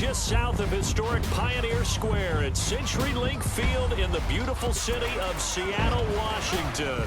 just south of historic Pioneer Square at CenturyLink Field in the beautiful city of Seattle, Washington.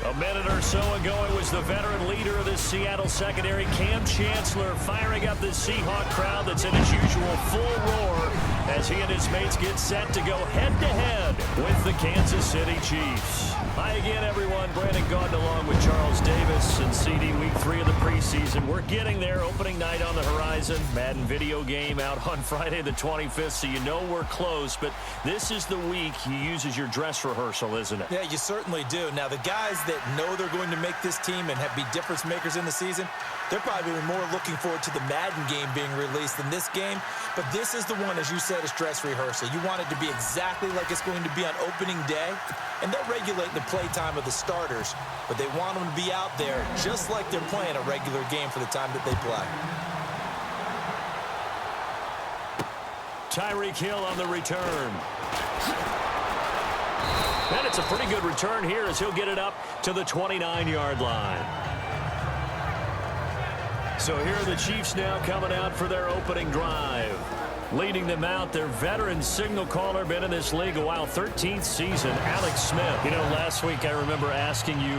A minute or so ago, it was the veteran leader of this Seattle secondary, Cam Chancellor, firing up the Seahawk crowd that's in its usual full roar as he and his mates get set to go head-to-head with the Kansas City Chiefs. Hi again, everyone. Brandon Gaudin along with Charles Davis and CD Week 3 of the preseason. We're getting there. Opening night on the horizon. Madden video game out on Friday the 25th, so you know we're close. But this is the week you use as your dress rehearsal, isn't it? Yeah, you certainly do. Now, the guys that know they're going to make this team and be difference makers in the season, they're probably more looking forward to the Madden game being released than this game. But this is the one, as you said, is dress rehearsal. You want it to be exactly like it's going to be on opening day. And they'll regulate the play time of the starters, but they want them to be out there just like they're playing a regular game for the time that they play. Tyreek Hill on the return. And it's a pretty good return here as he'll get it up to the 29-yard line. So here are the Chiefs now coming out for their opening drive. Leading them out, their veteran signal caller, been in this league a while, 13th season, Alex Smith. You know, last week I remember asking you,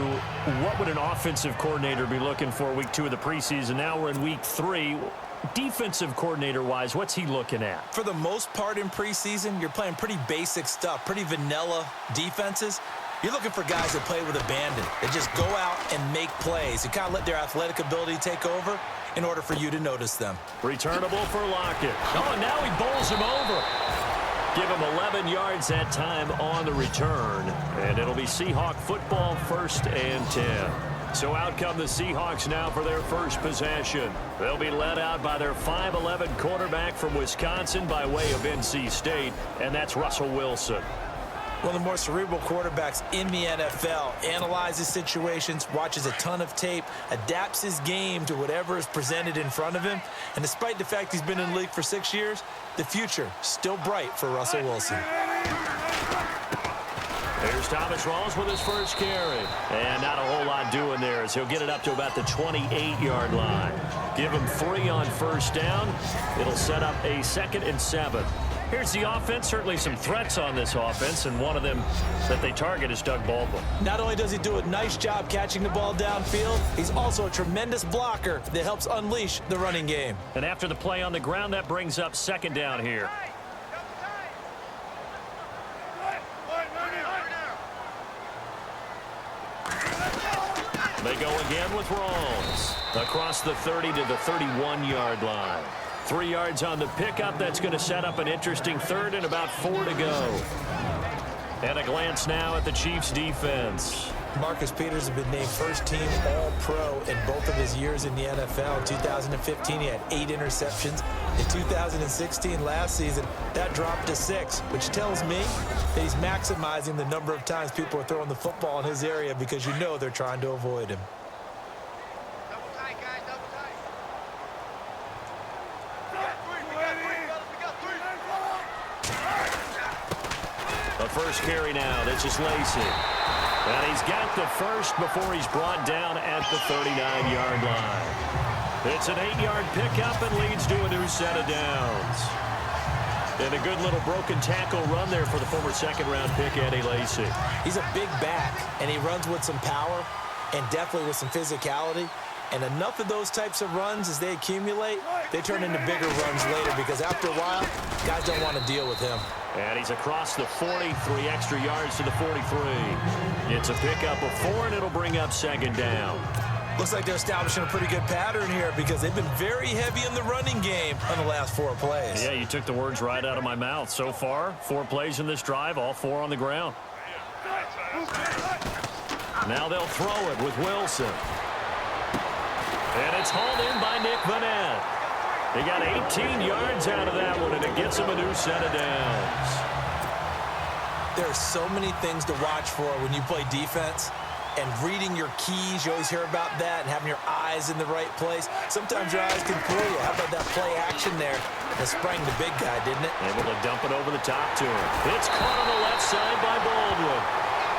what would an offensive coordinator be looking for week 2 of the preseason? Now we're in week 3. Defensive coordinator-wise, what's he looking at? For the most part in preseason, you're playing pretty basic stuff, pretty vanilla defenses. You're looking for guys that play with abandon, that just go out and make plays, and kind of let their athletic ability take over in order for you to notice them. Returnable for Lockett. Oh, and now he bowls him over. Give him 11 yards that time on the return. And it'll be Seahawk football, 1st and 10. So out come the Seahawks now for their first possession. They'll be led out by their 5'11 quarterback from Wisconsin by way of NC State, and that's Russell Wilson. One of the more cerebral quarterbacks in the NFL, analyzes situations, watches a ton of tape, adapts his game to whatever is presented in front of him. And despite the fact he's been in the league for 6 years, the future still bright for Russell Wilson. Here's Thomas Rawls with his first carry. And not a whole lot doing there as he'll get it up to about the 28-yard line. Give him 3 on first down. It'll set up a 2nd and 7. Here's the offense. Certainly some threats on this offense, and one of them that they target is Doug Baldwin. Not only does he do a nice job catching the ball downfield, he's also a tremendous blocker that helps unleash the running game. And after the play on the ground, that brings up 2nd down here. They go again with Rawls. Across the 30 to the 31-yard line. 3 yards on the pickup. That's going to set up an interesting 3rd and about 4 to go. And a glance now at the Chiefs' defense. Marcus Peters has been named first-team All-Pro in both of his years in the NFL. In 2015, he had 8 interceptions. In 2016, last season, that dropped to 6, which tells me that he's maximizing the number of times people are throwing the football in his area because you know they're trying to avoid him. The first carry now. This is Lacey. And he's got the first before he's brought down at the 39-yard line. It's an 8-yard pickup and leads to a new set of downs. And a good little broken tackle run there for the former 2nd-round pick, Eddie Lacy. He's a big back, and he runs with some power and definitely with some physicality. And enough of those types of runs, as they accumulate, they turn into bigger runs later because after a while, guys don't want to deal with him. And he's across the 40, 3 extra yards to the 43. It's a pickup of 4, and it'll bring up 2nd down. Looks like they're establishing a pretty good pattern here because they've been very heavy in the running game on the last 4 plays. Yeah, you took the words right out of my mouth. So far, 4 plays in this drive, all 4 on the ground. Now they'll throw it with Wilson. And it's hauled in by Nick Vanette. He got 18 yards out of that one, and it gets him a new set of downs. There are so many things to watch for when you play defense. And reading your keys, you always hear about that, and having your eyes in the right place. Sometimes your eyes can fool you. How about that play action there? That sprang the big guy, didn't it? Able to dump it over the top to him. It's caught on the left side by Baldwin.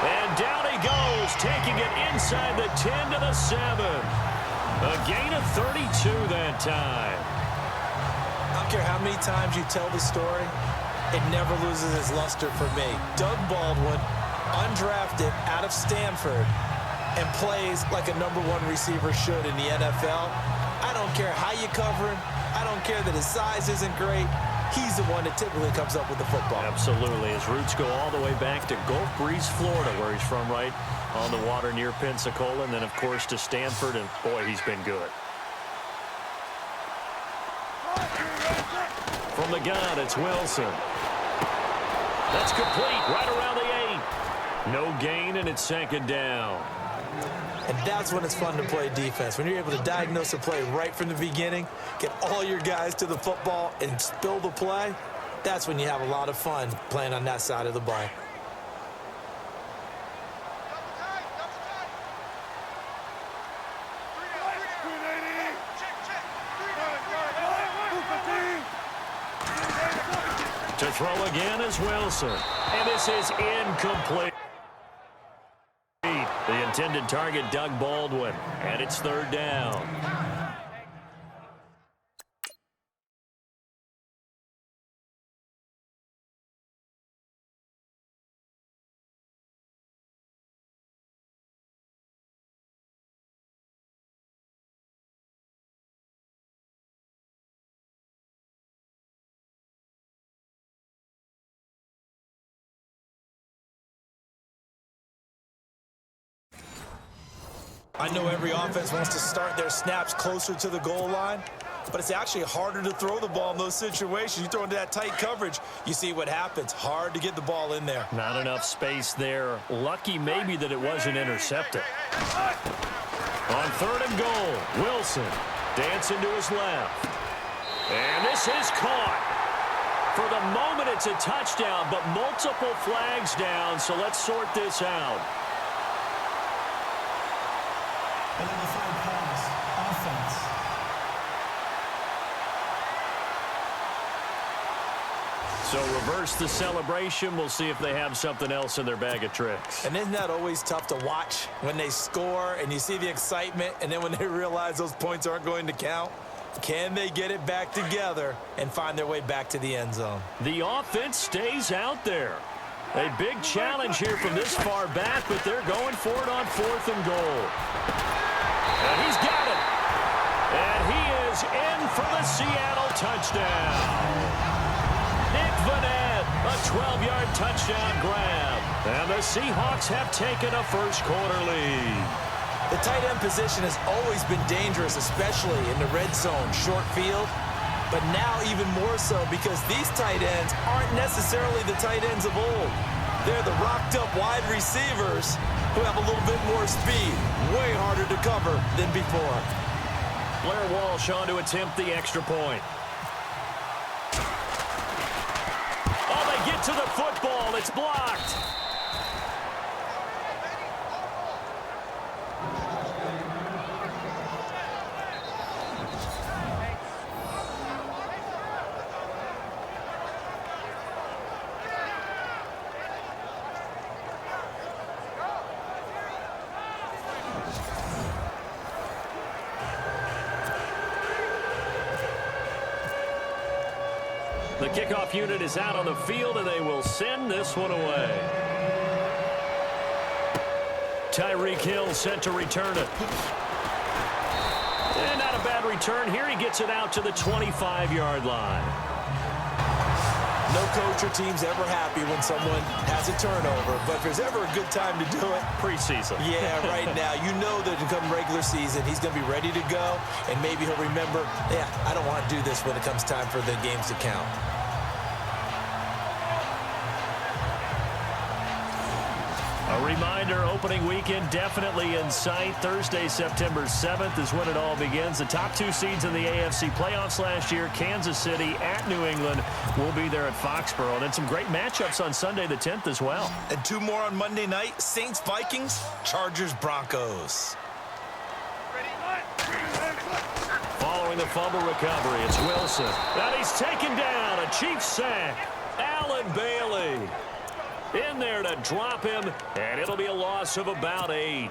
And down he goes, taking it inside the 10 to the 7. A gain of 32 that time. I'm care how many times you tell the story, it never loses its luster for me. Doug Baldwin, undrafted out of Stanford, and plays like a #1 receiver should in the NFL. I don't care how you cover him. I don't care that his size isn't great. He's the one that typically comes up with the football. Absolutely. His roots go all the way back to Gulf Breeze, Florida, where he's from, right on the water near Pensacola, and then, of course, to Stanford, and, boy, he's been good. From the gun, it's Wilson. That's complete, right around the 8. No gain, and it's 2nd down. And that's when it's fun to play defense. When you're able to diagnose a play right from the beginning, get all your guys to the football, and spill the play, that's when you have a lot of fun playing on that side of the ball. To throw again is Wilson. And this is incomplete. The intended target, Doug Baldwin. And it's 3rd down. I know every offense wants to start their snaps closer to the goal line, but it's actually harder to throw the ball in those situations. You throw into that tight coverage, you see what happens. Hard to get the ball in there. Not enough space there. Lucky maybe that it wasn't intercepted. On 3rd and goal, Wilson dancing to his left. And this is caught. For the moment, it's a touchdown, but multiple flags down, so let's sort this out. Identified pass, offense. So reverse the celebration. We'll see if they have something else in their bag of tricks. And isn't that always tough to watch when they score and you see the excitement, and then when they realize those points aren't going to count? Can they get it back together and find their way back to the end zone? The offense stays out there. A big challenge here from this far back, but they're going for it on 4th and goal. And he's got it. And he is in for the Seattle touchdown. Nick Vanette, a 12-yard touchdown grab. And the Seahawks have taken a first-quarter lead. The tight end position has always been dangerous, especially in the red zone, short field. But now even more so because these tight ends aren't necessarily the tight ends of old. They're the rocked-up wide receivers who have a little bit more speed, way harder to cover than before. Blair Walsh on to attempt the extra point. Oh, they get to the football. It's blocked. The kickoff unit is out on the field, and they will send this one away. Tyreek Hill sent to return it. And not a bad return here. He gets it out to the 25-yard line. No coach or team's ever happy when someone has a turnover, but if there's ever a good time to do it, Preseason. Yeah, right now. You know that to come regular season, he's going to be ready to go, and maybe he'll remember, yeah, I don't want to do this when it comes time for the games to count. A reminder, opening weekend definitely in sight. Thursday, September 7th is when it all begins. The top 2 seeds in the AFC playoffs last year, Kansas City at New England, will be there at Foxborough. And then some great matchups on Sunday the 10th as well. And 2 more on Monday night, Saints-Vikings, Chargers-Broncos. Following the fumble recovery, it's Wilson. And he's taken down, a Chiefs sack. Allen Bailey in there to drop him, and it'll be a loss of about 8.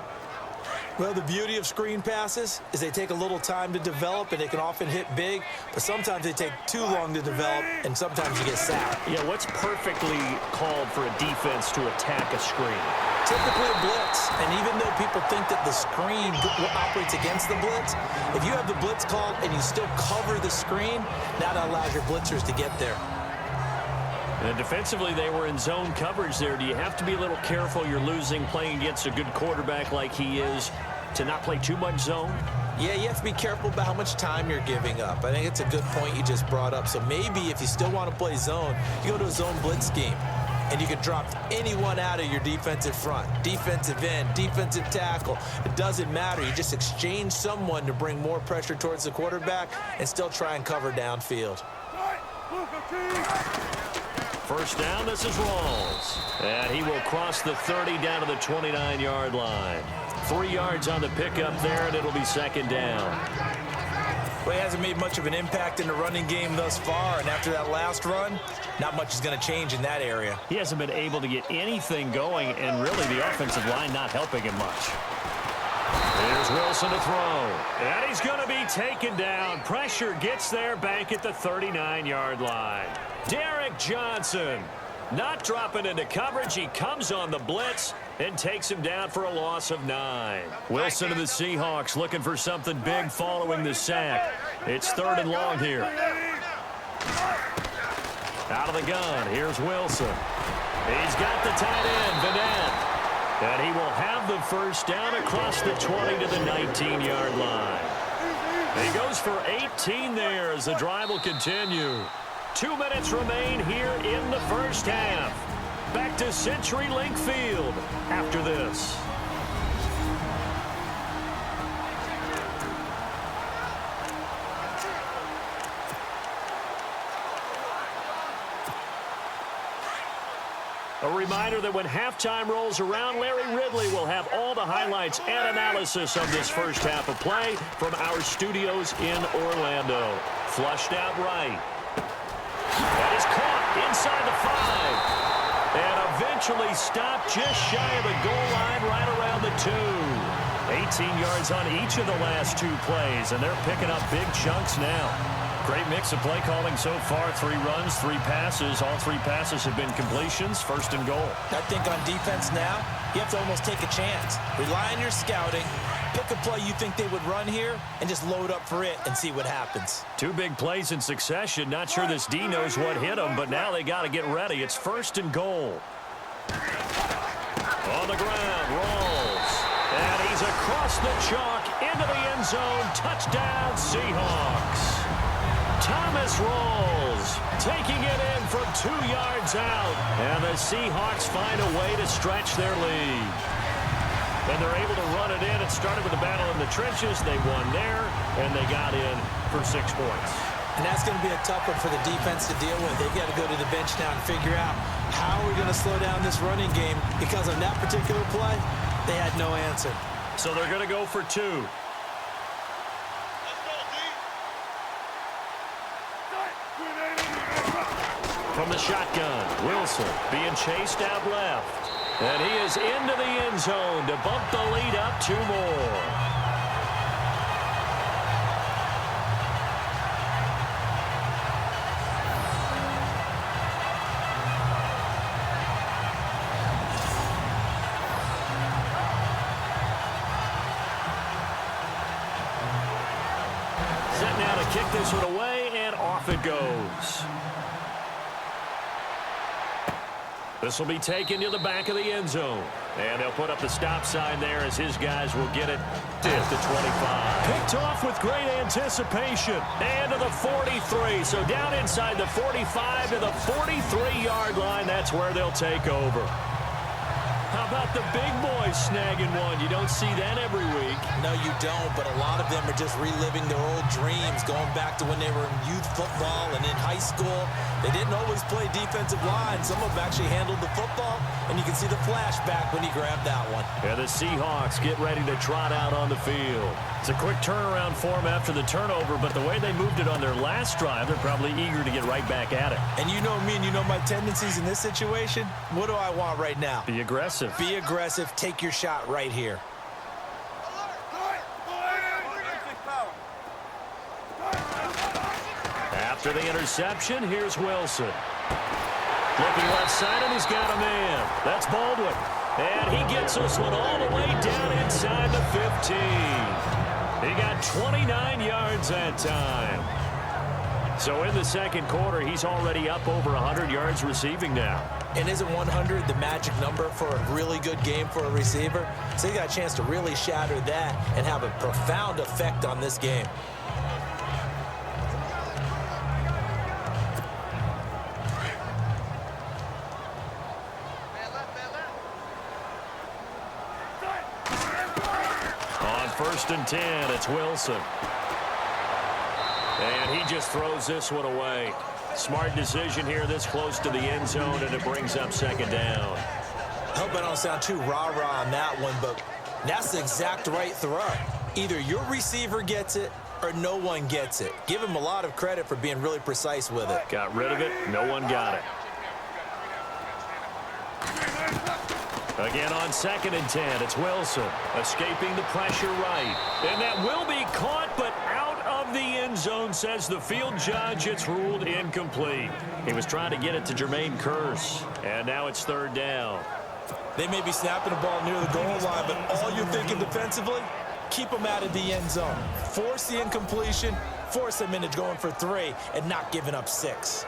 Well, the beauty of screen passes is they take a little time to develop, and they can often hit big, but sometimes they take too long to develop, and sometimes you get sacked. Yeah, what's perfectly called for a defense to attack a screen? Typically a blitz, and even though people think that the screen operates against the blitz, if you have the blitz called and you still cover the screen, now that allows your blitzers to get there. And defensively, they were in zone coverage there. Do you have to be a little careful? You're losing playing against a good quarterback like he is to not play too much zone? Yeah, you have to be careful about how much time you're giving up. I think it's a good point you just brought up. So maybe if you still want to play zone, you go to a zone blitz scheme, and you can drop anyone out of your defensive front, defensive end, defensive tackle. It doesn't matter. You just exchange someone to bring more pressure towards the quarterback and still try and cover downfield. First down, this is Rawls. And he will cross the 30 down to the 29-yard line. 3 yards on the pickup there, and it'll be second down. Well, he hasn't made much of an impact in the running game thus far, and after that last run, not much is going to change in that area. He hasn't been able to get anything going, and really the offensive line not helping him much. Here's Wilson to throw. And he's going to be taken down. Pressure gets there back at the 39-yard line. Derek Johnson not dropping into coverage. He comes on the blitz and takes him down for a loss of 9. Wilson and the Seahawks looking for something big following the sack. It's 3rd and long here. Out of the gun, here's Wilson. He's got the tight end, Vanette. And he will have the first down across the 20 to the 19-yard line. And he goes for 18 there as the drive will continue. 2 minutes remain here in the first half. Back to CenturyLink Field after this. A reminder that when halftime rolls around, Larry Ridley will have all the highlights and analysis of this first half of play from our studios in Orlando. Flushed out right. That is caught inside the 5. And eventually stopped just shy of the goal line right around the 2. 18 yards on each of the last 2 plays, and they're picking up big chunks now. Great mix of play calling so far. 3 runs, 3 passes. All 3 passes have been completions. 1st and goal. I think on defense now, you have to almost take a chance. Rely on your scouting. Pick a play you think they would run here and just load up for it and see what happens. 2 big plays in succession. Not sure this D knows what hit them, but now they got to get ready. It's 1st and goal. On the ground, Rawls. And he's across the chalk into the end zone. Touchdown, Seahawks. Thomas Rawls taking it in from 2 yards out. And the Seahawks find a way to stretch their lead. And they're able to run it in. It started with a battle in the trenches. They won there, and they got in for 6 points. And that's going to be a tough one for the defense to deal with. They've got to go to the bench now and figure out how we're going to slow down this running game, because on that particular play, they had no answer. So they're going to go for 2. From the shotgun, Wilson being chased out left. And he is into the end zone to bump the lead up 2 more. Set now to kick this one away, and off it goes. This will be taken to the back of the end zone. And they'll put up the stop sign there as his guys will get it at the 25. Picked off with great anticipation. And to the 43. So down inside the 45 to the 43-yard line. That's where they'll take over. How about the big boys snagging one? You don't see that every week. No, you don't, but a lot of them are just reliving their old dreams, going back to when they were in youth football and in high school. They didn't always play defensive line. Some of them actually handled the football, and you can see the flashback when he grabbed that one. Yeah, the Seahawks get ready to trot out on the field. It's a quick turnaround for them after the turnover, but the way they moved it on their last drive, they're probably eager to get right back at it. And you know me, and you know my tendencies in this situation. What do I want right now? Be aggressive. Be aggressive. Take your shot right here. interception. Here's Wilson. Looking left side, and he's got a man. That's Baldwin. And he gets this one all the way down inside the 15. He got 29 yards that time. So in the second quarter, he's already up over 100 yards receiving now. And isn't 100 the magic number for a really good game for a receiver? So he got a chance to really shatter that and have a profound effect on this game. On 1st and 10, it's Wilson. And he just throws this one away. Smart decision here this close to the end zone, and it brings up 2nd down. I hope I don't sound too rah-rah on that one, but that's the exact right throw. Either your receiver gets it or no one gets it. Give him a lot of credit for being really precise with it. Got rid of it. No one got it. Again on 2nd and 10, it's Wilson escaping the pressure right. And that will be caught, but out of the end zone, says the field judge. It's ruled incomplete. He was trying to get it to Jermaine Kearse, and now it's 3rd down. They may be snapping the ball near the goal line, but all you're thinking defensively, keep them out of the end zone. Force the incompletion, force them into going for 3, and not giving up 6.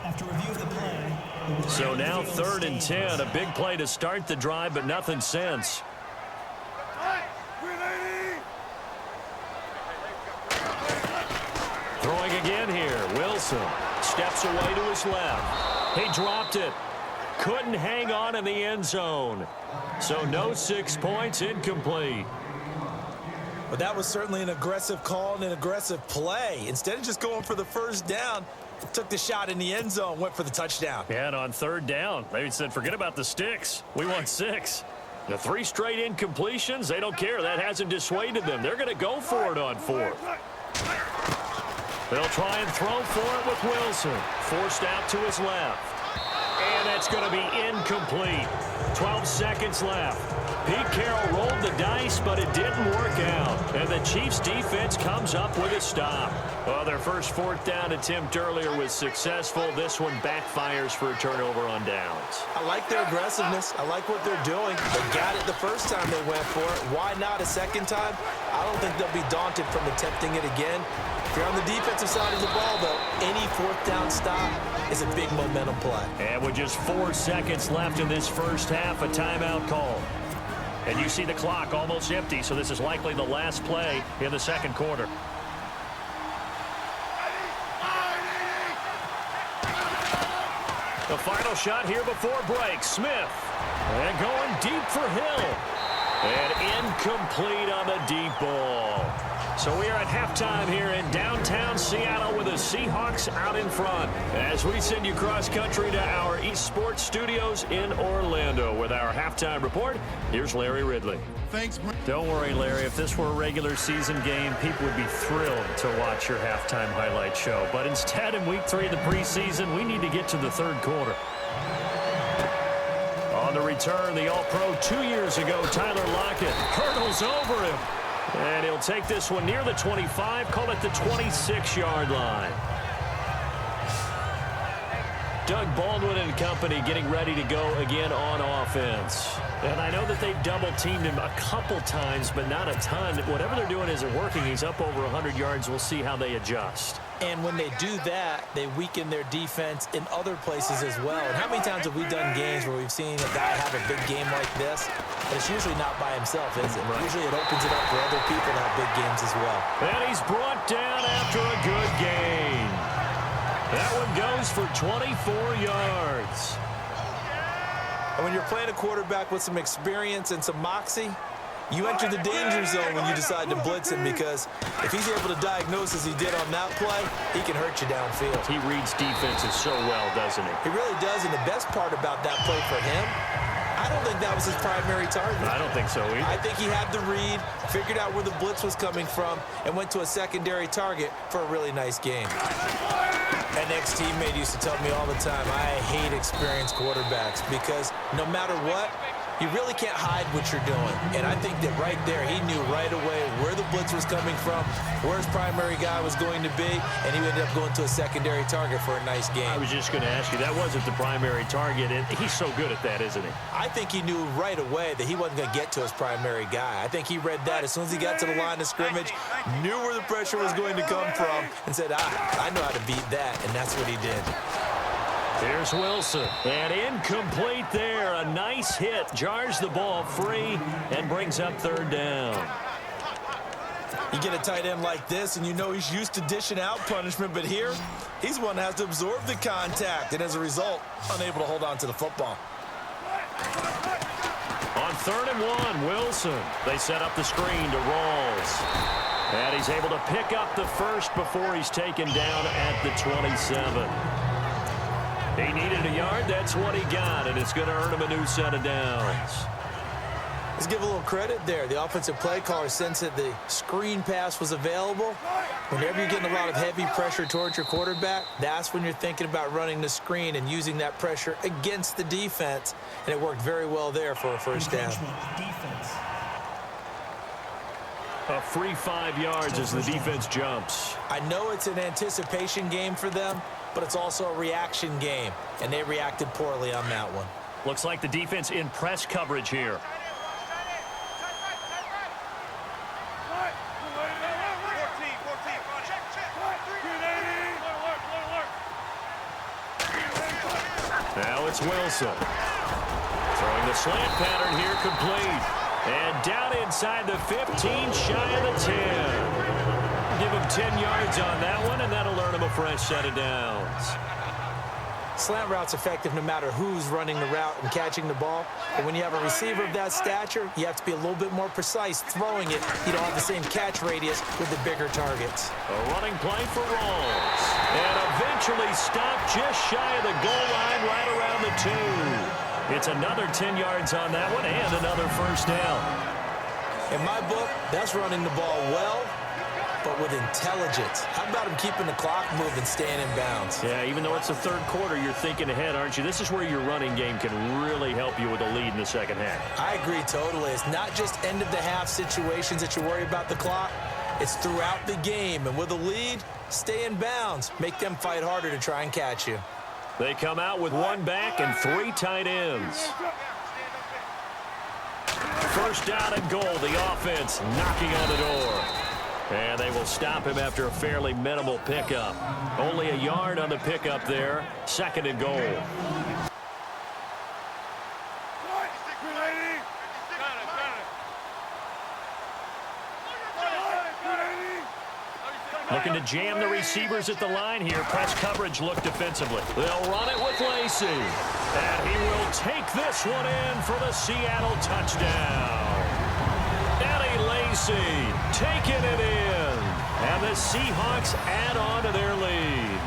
After review of the play, So now 3rd and 10, a big play to start the drive, but nothing since. Throwing again here, Wilson steps away to his left. He dropped it. Couldn't hang on in the end zone. So no 6 points, incomplete. But that was certainly an aggressive call and an aggressive play. Instead of just going for the 1st down, took the shot in the end zone, went for the touchdown. Yeah, and on 3rd down, they said, forget about the sticks. We want 6. The 3 straight incompletions, they don't care. That hasn't dissuaded them. They're going to go for it on 4th. They'll try and throw for it with Wilson. Forced out to his left. And that's going to be incomplete. 12 seconds left. Pete Carroll rolled the dice, but it didn't work out. And the Chiefs' defense comes up with a stop. Well, their first 4th down attempt earlier was successful. This one backfires for a turnover on downs. I like their aggressiveness. I like what they're doing. They got it the first time they went for it. Why not a second time? I don't think they'll be daunted from attempting it again. If you're on the defensive side of the ball, though, any 4th down stop is a big momentum play. And with just 4 seconds left in this first half, a timeout call. And you see the clock almost empty, so this is likely the last play in the second quarter. The final shot here before break. Smith. And going deep for Hill. And incomplete on the deep ball. So we are at halftime here in downtown Seattle with the Seahawks out in front. As we send you cross-country to our eSports studios in Orlando with our halftime report, here's Larry Ridley. Thanks. Don't worry, Larry. If this were a regular season game, people would be thrilled to watch your halftime highlight show. But instead, in week 3 of the preseason, we need to get to the 3rd quarter. On the return, the All-Pro 2 years ago, Tyler Lockett hurdles over him. And he'll take this one near the 25, call it the 26-yard line. Doug Baldwin and company getting ready to go again on offense. And I know that they've double-teamed him a couple times, but not a ton. Whatever they're doing isn't working. He's up over 100 yards. We'll see how they adjust. And when they do that, they weaken their defense in other places as well. And how many times have we done games where we've seen a guy have a big game like this? But it's usually not by himself, is it? Right. Usually it opens it up for other people to have big games as well. And he's brought down after a good gain. That one goes for 24 yards. And when you're playing a quarterback with some experience and some moxie, you enter the danger zone when you decide to blitz him, because if he's able to diagnose as he did on that play, he can hurt you downfield. He reads defenses so well, doesn't he? He really does, and the best part about that play for him, I I don't think that was his primary target. I don't think so either. I think he had the read, figured out where the blitz was coming from, and went to a secondary target for a really nice game. An ex-teammate used to tell me all the time, I hate experienced quarterbacks because no matter what, you really can't hide what you're doing. And I think that right there, he knew right away where the blitz was coming from, where his primary guy was going to be, and he ended up going to a secondary target for a nice game. I was just going to ask you, that wasn't the primary target, and he's so good at that, isn't he? I think he knew right away that he wasn't going to get to his primary guy. I think he read that as soon as he got to the line of scrimmage, knew where the pressure was going to come from, and said, I know how to beat that, and that's what he did. Here's Wilson, and incomplete there. A nice hit, jars the ball free, and brings up third down. You get a tight end like this, and you know he's used to dishing out punishment, but here, he's one that has to absorb the contact, and as a result, unable to hold on to the football. On 3rd and 1, Wilson. They set up the screen to Rawls. And he's able to pick up the first before he's taken down at the 27. He needed a yard. That's what he got, and it's going to earn him a new set of downs. Let's give a little credit there. The offensive play caller sensed that the screen pass was available. Whenever you're getting a lot of heavy pressure towards your quarterback, that's when you're thinking about running the screen and using that pressure against the defense, and it worked very well there for a first down. A free 5 yards as the defense jumps. I know it's an anticipation game for them, but it's also a reaction game, and they reacted poorly on that one. Looks like the defense in press coverage here. Now it's Wilson. Throwing the slant pattern here complete. And down inside the 15, shy of the 10. Give him 10 yards on that one, and that'll earn him a fresh set of downs. Slant route's effective no matter who's running the route and catching the ball. But when you have a receiver of that stature, you have to be a little bit more precise throwing it. You don't have the same catch radius with the bigger targets. A running play for Rawls. And eventually stopped just shy of the goal line right around the 2. It's another 10 yards on that one and another first down. In my book, that's running the ball well, but with intelligence. How about him keeping the clock moving, staying in bounds? Yeah, even though it's the third quarter, you're thinking ahead, aren't you? This is where your running game can really help you with a lead in the second half. I agree totally. It's not just end-of-the-half situations that you worry about the clock. It's throughout the game. And with a lead, stay in bounds. Make them fight harder to try and catch you. They come out with 1 back and 3 tight ends. First down and goal. The offense knocking on the door. And they will stop him after a fairly minimal pickup. Only a yard on the pickup there. 2nd and goal. Looking to jam the receivers at the line here. Press coverage look defensively. They'll run it with Lacey. And he will take this one in for the Seattle touchdown. Eddie Lacey taking it in. And the Seahawks add on to their lead.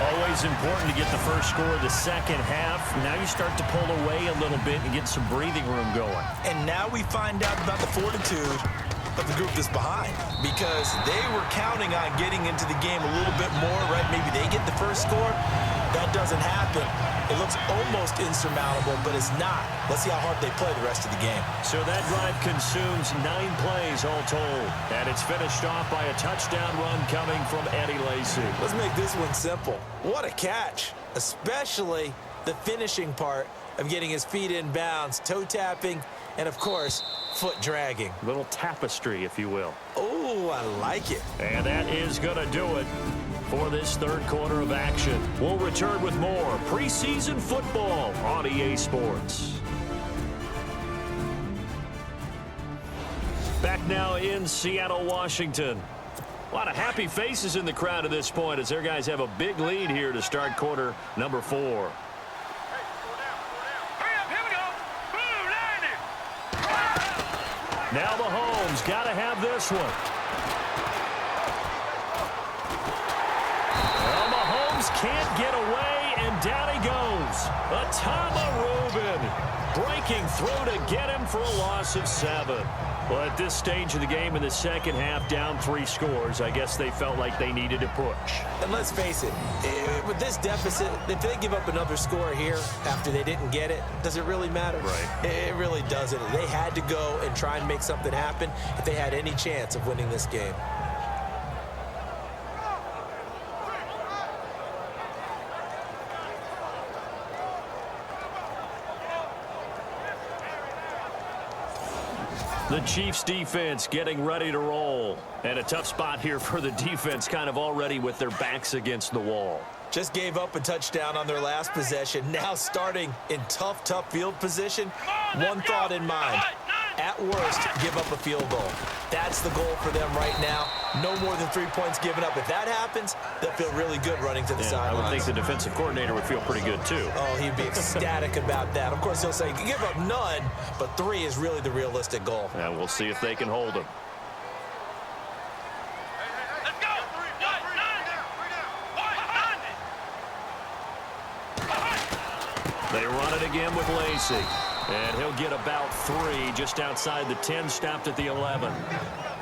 Always important to get the first score of the second half. Now you start to pull away a little bit and get some breathing room going. And now we find out about the fortitude of the group that's behind, because they were counting on getting into the game a little bit more, right? Maybe they get the first score. That doesn't happen. It looks almost insurmountable, but it's not. Let's see how hard they play the rest of the game. So that drive consumes 9 plays all told, and it's finished off by a touchdown run coming from Eddie Lacey. Let's make this one simple. What a catch, especially the finishing part of getting his feet in bounds, toe tapping, and of course, foot dragging. Little tapestry, if you will. Oh, I like it. And that is going to do it for this third quarter of action. We'll return with more preseason football on EA Sports. Back now in Seattle, Washington. A lot of happy faces in the crowd at this point as their guys have a big lead here to start quarter number 4. Now Mahomes got to have this one. Well, Mahomes can't get away, and down he goes. Atama Rubin breaking through to get him for a loss of 7. Well, at this stage of the game in the second half, down 3 scores, I guess they felt like they needed to push. And let's face it, with this deficit, if they give up another score here after they didn't get it, does it really matter? Right. It really doesn't. They had to go and try and make something happen if they had any chance of winning this game. The Chiefs defense getting ready to roll. And a tough spot here for the defense, kind of already with their backs against the wall. Just gave up a touchdown on their last possession. Now starting in tough field position. One thought in mind. At worst, give up a field goal. That's the goal for them right now. No more than 3 points given up. If that happens, they'll feel really good running to the sidelines. I would think the defensive coordinator would feel pretty good, too. Oh, he'd be ecstatic about that. Of course, he'll say, give up none, but 3 is really the realistic goal. And we'll see if they can hold them. They run it again with Lacey. And he'll get about 3 just outside the 10, stopped at the 11.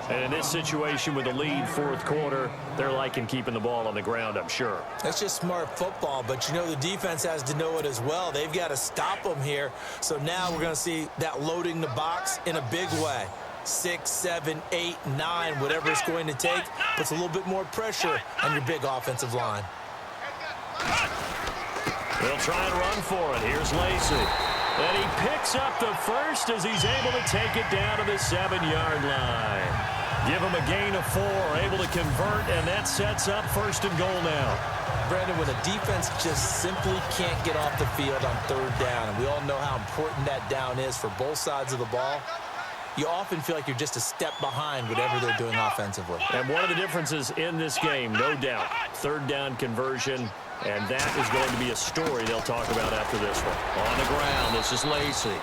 And in this situation with the lead, fourth quarter, they're liking keeping the ball on the ground, I'm sure. That's just smart football, but you know the defense has to know it as well. They've got to stop them here. So now we're going to see that loading the box in a big way. 6, 7, 8, 9, whatever it's going to take, puts a little bit more pressure on your big offensive line. They'll try and run for it. Here's Lacey. And he picks up the first as he's able to take it down to the 7-yard line. Give him a gain of 4, able to convert, and that sets up 1st and goal now. Brandon, when a defense just simply can't get off the field on 3rd down, and we all know how important that down is for both sides of the ball, you often feel like you're just a step behind whatever they're doing offensively. And one of the differences in this game, no doubt, 3rd down conversion. And that is going to be a story they'll talk about after this one. On the ground, this is Lacey.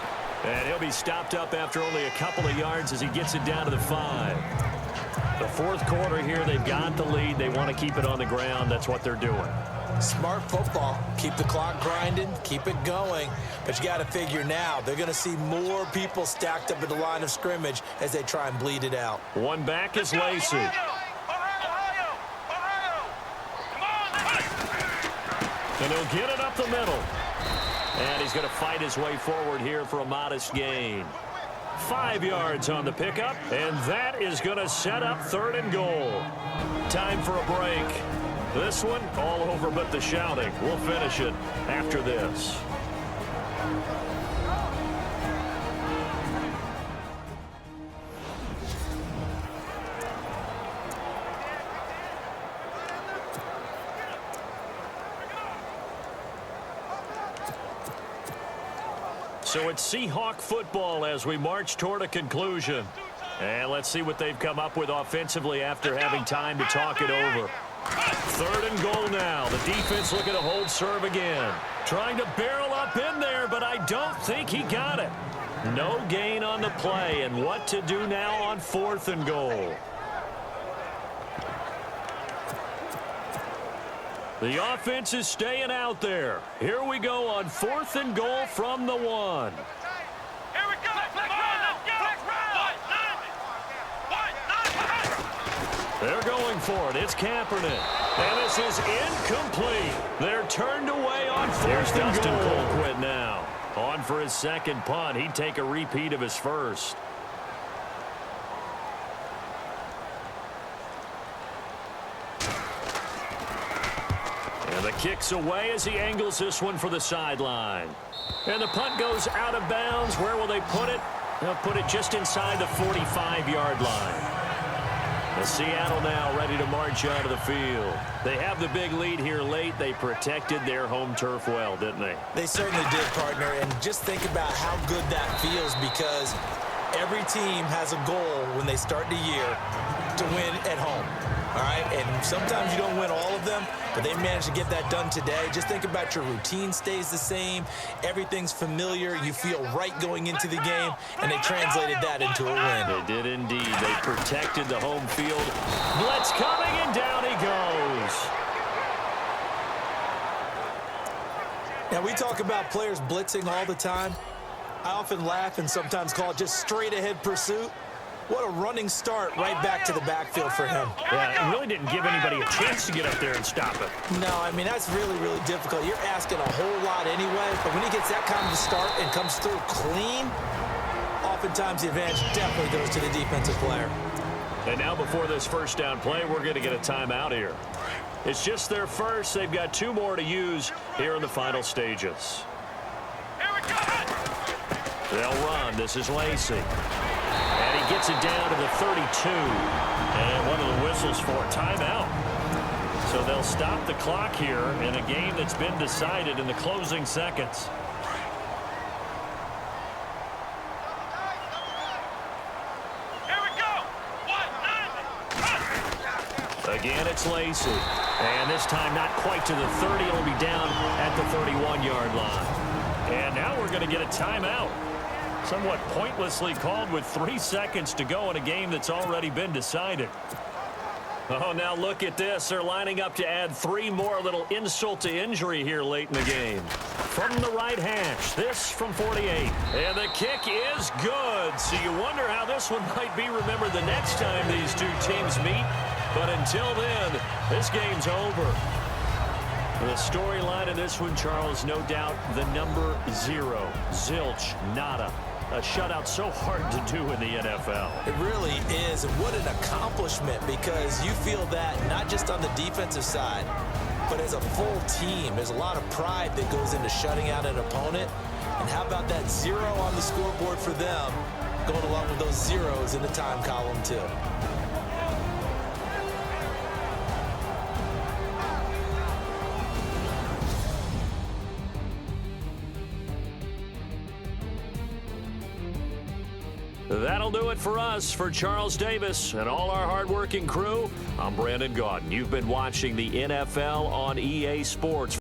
And he'll be stopped up after only a couple of yards as he gets it down to the 5. The fourth quarter here, they've got the lead. They want to keep it on the ground. That's what they're doing. Smart football. Keep the clock grinding. Keep it going. But you got to figure now, they're going to see more people stacked up at the line of scrimmage as they try and bleed it out. One back is Lacey. And he'll get it up the middle. And he's going to fight his way forward here for a modest gain. 5 yards on the pickup, and that is going to set up 3rd and goal. Time for a break. This one, all over but the shouting. We'll finish it after this. So it's Seahawk football as we march toward a conclusion. And let's see what they've come up with offensively after having time to talk it over. 3rd and goal now. The defense looking to hold serve again. Trying to barrel up in there, but I don't think he got it. No gain on the play, and what to do now on 4th and goal. The offense is staying out there. Here we go on 4th and goal from the 1. Here we go. They're going for it. It's Kaepernick. And this is incomplete. They're turned away on 4th and goal. Colquitt now. On for his 2nd punt. He'd take a repeat of his 1st. And the kick's away as he angles this one for the sideline. And the punt goes out of bounds. Where will they put it? They'll put it just inside the 45-yard line. And Seattle now ready to march out of the field. They have the big lead here late. They protected their home turf well, didn't they? They certainly did, partner. And just think about how good that feels, because every team has a goal when they start the year to win at home. All right, and sometimes you don't win all of them, but they managed to get that done today. Just think about your routine stays the same. Everything's familiar. You feel right going into the game, and they translated that into a win. They did indeed. They protected the home field. Blitz coming, and down he goes. Now, we talk about players blitzing all the time. I often laugh and sometimes call it just straight-ahead pursuit. What a running start right back to the backfield for him. Yeah, it really didn't give anybody a chance to get up there and stop it. No, I mean, that's really, really difficult. You're asking a whole lot anyway, but when he gets that kind of a start and comes through clean, oftentimes the advantage definitely goes to the defensive player. And now before this first down play, we're going to get a timeout here. It's just their first. They've got 2 more to use here in the final stages. Here we go. They'll run. This is Lacey. And he gets it down to the 32. And one of the whistles for a timeout. So they'll stop the clock here in a game that's been decided in the closing seconds. Again, it's Lacey. And this time not quite to the 30. It'll be down at the 31-yard line. And now we're going to get a timeout. Somewhat pointlessly called with 3 seconds to go in a game that's already been decided. Oh, now look at this. They're lining up to add 3 more. A little insult to injury here late in the game. From the right hash, this from 48. And the kick is good. So you wonder how this one might be remembered the next time these 2 teams meet. But until then, this game's over. The storyline of this one, Charles, no doubt the number 0. Zilch, nada. A shutout so hard to do in the NFL. It really is. And what an accomplishment, because you feel that not just on the defensive side, but as a full team. There's a lot of pride that goes into shutting out an opponent. And how about that 0 on the scoreboard for them, going along with those zeros in the time column too. That'll do it for us. For Charles Davis and all our hardworking crew, I'm Brandon Gaudin. You've been watching the NFL on EA Sports.